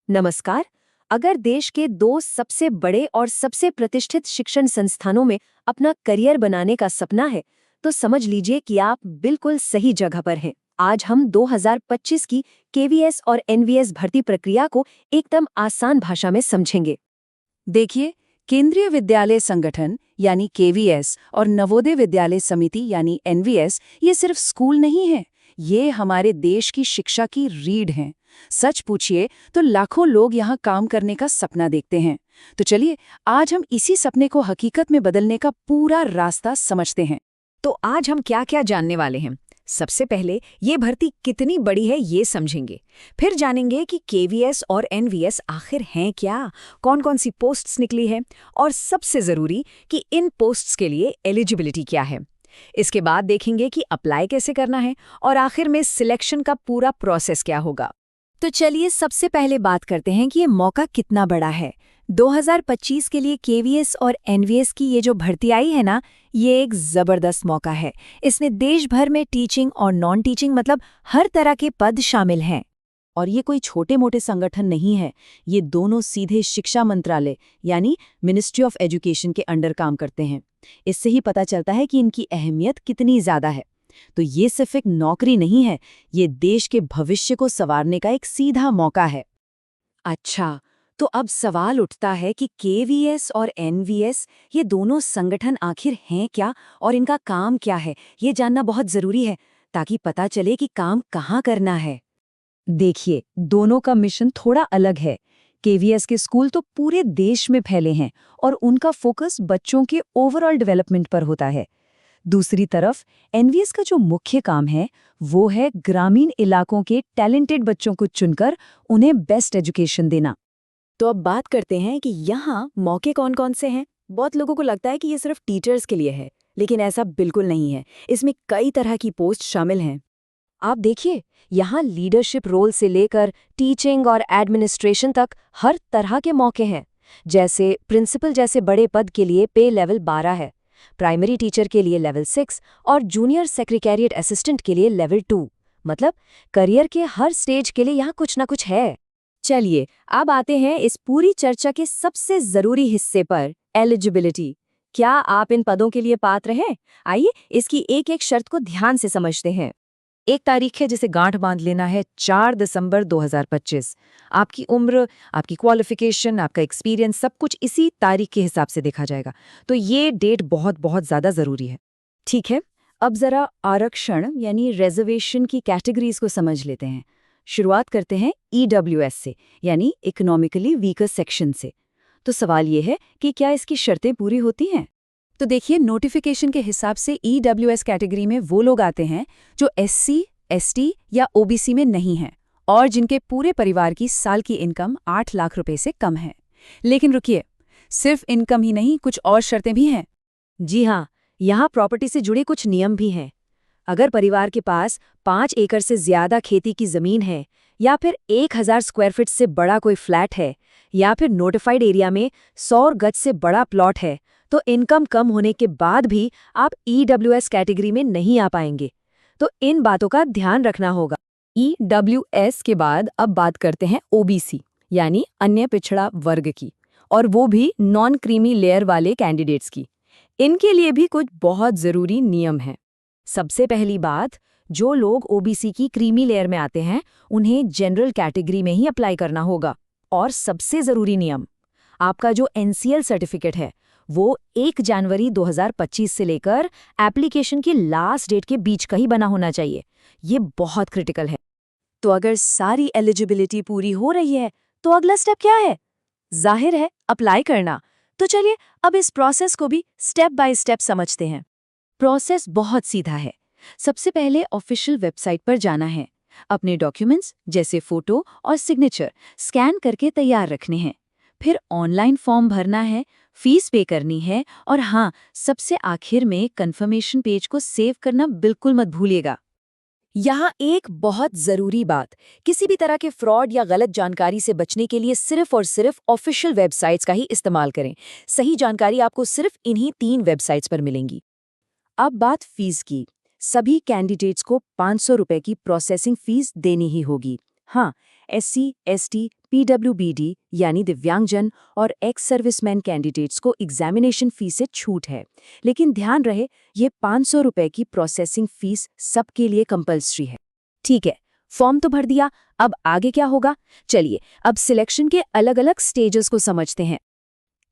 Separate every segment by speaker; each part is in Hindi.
Speaker 1: नमस्कार। अगर देश के दो सबसे बड़े और सबसे प्रतिष्ठित शिक्षण संस्थानों में अपना करियर बनाने का सपना है, तो समझ लीजिए कि आप बिल्कुल सही जगह पर हैं। आज हम 2025 की केवीएस और एनवीएस भर्ती प्रक्रिया को एकदम आसान भाषा में समझेंगे।
Speaker 2: देखिए, केंद्रीय विद्यालय संगठन यानी केवीएस और नवोदय विद्यालय समिति यानी एनवीएस ये सिर्फ स्कूल नहीं है, ये हमारे देश की शिक्षा की रीढ़ हैं। सच पूछिए तो लाखों लोग यहाँ काम करने का सपना देखते हैं। तो चलिए, आज हम इसी सपने को हकीकत में बदलने का पूरा रास्ता समझते हैं।
Speaker 1: तो आज हम क्या क्या जानने वाले हैं? सबसे पहले ये भर्ती कितनी बड़ी है ये समझेंगे। फिर जानेंगे कि केवीएस और एनवीएस आखिर हैं क्या, कौन कौन सी पोस्ट्स निकली है, और सबसे ज़रूरी कि इन पोस्ट्स के लिए एलिजिबिलिटी क्या है। इसके बाद देखेंगे कि अप्लाई कैसे करना है और आखिर में सिलेक्शन का पूरा प्रोसेस क्या होगा। तो चलिए सबसे पहले बात करते हैं कि ये मौका कितना बड़ा है। 2025 के लिए केवीएस और एनवीएस की ये जो भर्ती आई है ना, ये एक ज़बरदस्त मौका है। इसमें देश भर में टीचिंग और नॉन टीचिंग मतलब हर तरह के पद शामिल हैं।
Speaker 2: और ये कोई छोटे मोटे संगठन नहीं है, ये दोनों सीधे शिक्षा मंत्रालय यानी मिनिस्ट्री ऑफ एजुकेशन के अंडर काम करते हैं। इससे ही पता चलता है कि इनकी अहमियत कितनी ज़्यादा है। तो ये सिर्फ एक नौकरी नहीं है, ये देश के भविष्य को संवारने का एक सीधा मौका है।
Speaker 1: अच्छा, तो अब सवाल उठता है कि केवीएस और एनवीएस ये दोनों संगठन आखिर हैं क्या और इनका काम क्या है, ये जानना बहुत ज़रूरी है ताकि पता चले कि काम कहाँ करना है।
Speaker 2: देखिए, दोनों का मिशन थोड़ा अलग है। केवीएस के स्कूल तो पूरे देश में फैले हैं और उनका फोकस बच्चों के ओवरऑल डेवलपमेंट पर होता है। दूसरी तरफ एनवीएस का जो मुख्य काम है वो है ग्रामीण इलाकों के टैलेंटेड बच्चों को चुनकर उन्हें बेस्ट एजुकेशन देना।
Speaker 1: तो अब बात करते हैं कि यहाँ मौके कौन कौन से हैं। बहुत लोगों को लगता है कि ये सिर्फ टीचर्स के लिए है, लेकिन ऐसा बिल्कुल नहीं है। इसमें कई तरह की पोस्ट शामिल हैं। आप देखिए, यहाँ लीडरशिप रोल से लेकर टीचिंग और एडमिनिस्ट्रेशन तक हर तरह के मौके हैं। जैसे प्रिंसिपल जैसे बड़े पद के लिए पे लेवल 12 है, प्राइमरी टीचर के लिए लेवल 6 और जूनियर सेक्रेटेरिएट असिस्टेंट के लिए लेवल 2। मतलब करियर के हर स्टेज के लिए यहाँ कुछ ना कुछ है। चलिए, अब आते हैं इस पूरी चर्चा के सबसे ज़रूरी हिस्से पर, एलिजिबिलिटी। क्या आप इन पदों के लिए पात्र हैं? आइए इसकी एक एक शर्त को ध्यान से समझते हैं।
Speaker 2: एक तारीख है जिसे गांठ बांध लेना है, 4 दिसंबर 2025। आपकी उम्र, आपकी क्वालिफिकेशन, आपका एक्सपीरियंस सब कुछ इसी तारीख के हिसाब से देखा जाएगा। तो ये डेट बहुत बहुत ज़्यादा ज़रूरी है। ठीक है, अब ज़रा आरक्षण यानी रिजर्वेशन की कैटेगरीज को समझ लेते हैं। शुरुआत करते हैं ईडब्ल्यूएस से, यानी इकोनॉमिकली वीकर सेक्शन से। तो सवाल ये है कि क्या इसकी शर्तें पूरी होती हैं? तो देखिए, नोटिफिकेशन के हिसाब से ईडब्ल्यूएस कैटेगरी में वो लोग आते हैं जो एससी, एसटी या ओबीसी में नहीं हैं और जिनके पूरे परिवार की साल की इनकम 8 लाख रुपए से कम है। लेकिन रुकिए, सिर्फ इनकम ही नहीं, कुछ और शर्तें भी हैं।
Speaker 1: जी हाँ, यहाँ प्रॉपर्टी से जुड़े कुछ नियम भी हैं। अगर परिवार के पास 5 एकड़ से ज्यादा खेती की जमीन है, या फिर 1000 स्क्वायर फीट से बड़ा कोई फ्लैट है, या फिर नोटिफाइड एरिया में 100 गज से बड़ा प्लॉट है, तो इनकम कम होने के बाद भी आप ईडब्ल्यूएस कैटेगरी में नहीं आ पाएंगे। तो इन बातों का ध्यान रखना होगा।
Speaker 2: ईडब्ल्यूएस के बाद अब बात करते हैं ओबीसी यानी अन्य पिछड़ा वर्ग की, और वो भी नॉन क्रीमी लेयर वाले कैंडिडेट्स की। इनके लिए भी कुछ बहुत ज़रूरी नियम हैं।
Speaker 1: सबसे पहली बात, जो लोग ओबीसी की क्रीमी लेयर में आते हैं उन्हें जनरल कैटेगरी में ही अप्लाई करना होगा। और सबसे ज़रूरी नियम, आपका जो एनसीएल सर्टिफिकेट है वो 1 जनवरी 2025 से लेकर एप्लीकेशन की लास्ट डेट के बीच का ही बना होना चाहिए। ये बहुत क्रिटिकल है। तो अगर सारी एलिजिबिलिटी पूरी हो रही है तो अगला स्टेप क्या है? जाहिर है अप्लाई करना। तो चलिए अब इस प्रोसेस को भी स्टेप बाय स्टेप समझते हैं। प्रोसेस बहुत सीधा है। सबसे पहले ऑफिशियल वेबसाइट पर जाना है। अपने डॉक्यूमेंट्स जैसे फोटो और सिग्नेचर स्कैन करके तैयार रखने हैं। फिर ऑनलाइन फॉर्म भरना है, फीस पे करनी है, और हाँ, सबसे आखिर में कंफर्मेशन पेज को सेव करना बिल्कुल मत भूलिएगा। यहाँ एक बहुत ज़रूरी बात, किसी भी तरह के फ्रॉड या गलत जानकारी से बचने के लिए सिर्फ और सिर्फ ऑफिशियल वेबसाइट्स का ही इस्तेमाल करें। सही जानकारी आपको सिर्फ इन्हीं 3 वेबसाइट्स पर मिलेंगी। अब बात फीस की। सभी कैंडिडेट्स को 500 रुपए की प्रोसेसिंग फीस देनी ही होगी। हाँ, एससी, एसटी, PWBD यानी दिव्यांगजन और एक्स सर्विसमैन कैंडिडेट्स को एग्जामिनेशन फीस से छूट है, लेकिन ध्यान रहे ये 500 रुपए की प्रोसेसिंग फीस सबके लिए कंपल्सरी है। ठीक है, फॉर्म तो भर दिया, अब आगे क्या होगा? चलिए अब सिलेक्शन के अलग अलग स्टेजेस को समझते हैं।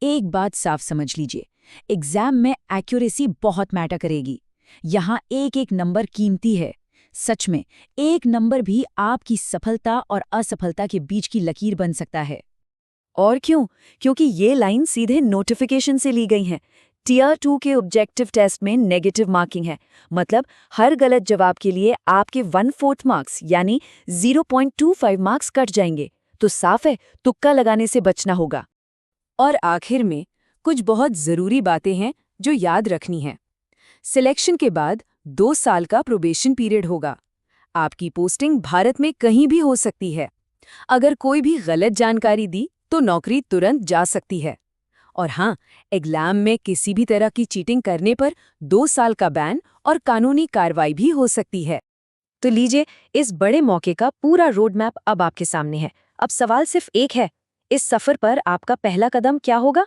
Speaker 1: एक बात साफ समझ लीजिए, एग्जाम में एक्यूरेसी बहुत मैटर करेगी। यहाँ एक एक नंबर कीमती है। सच में एक नंबर भी आपकी सफलता और असफलता के बीच की लकीर बन सकता है। और क्यों? क्योंकि ये लाइन सीधे नोटिफिकेशन से ली गई है। टियर 2 के ऑब्जेक्टिव टेस्ट में नेगेटिव मार्किंग है, मतलब हर गलत जवाब के लिए आपके 1/4 मार्क्स यानी 0.25 मार्क्स कट जाएंगे। तो साफ है, तुक्का लगाने से बचना होगा। और आखिर में कुछ बहुत ज़रूरी बातें हैं जो याद रखनी है। सिलेक्शन के बाद 2 साल का प्रोबेशन पीरियड होगा। आपकी पोस्टिंग भारत में कहीं भी हो सकती है। अगर कोई भी गलत जानकारी दी तो नौकरी तुरंत जा सकती है। और हाँ, एग्जाम में किसी भी तरह की चीटिंग करने पर 2 साल का बैन और कानूनी कार्रवाई भी हो सकती है।
Speaker 2: तो लीजिए, इस बड़े मौके का पूरा रोड मैप अब आपके सामने है। अब सवाल सिर्फ एक है, इस सफर पर आपका पहला कदम क्या होगा?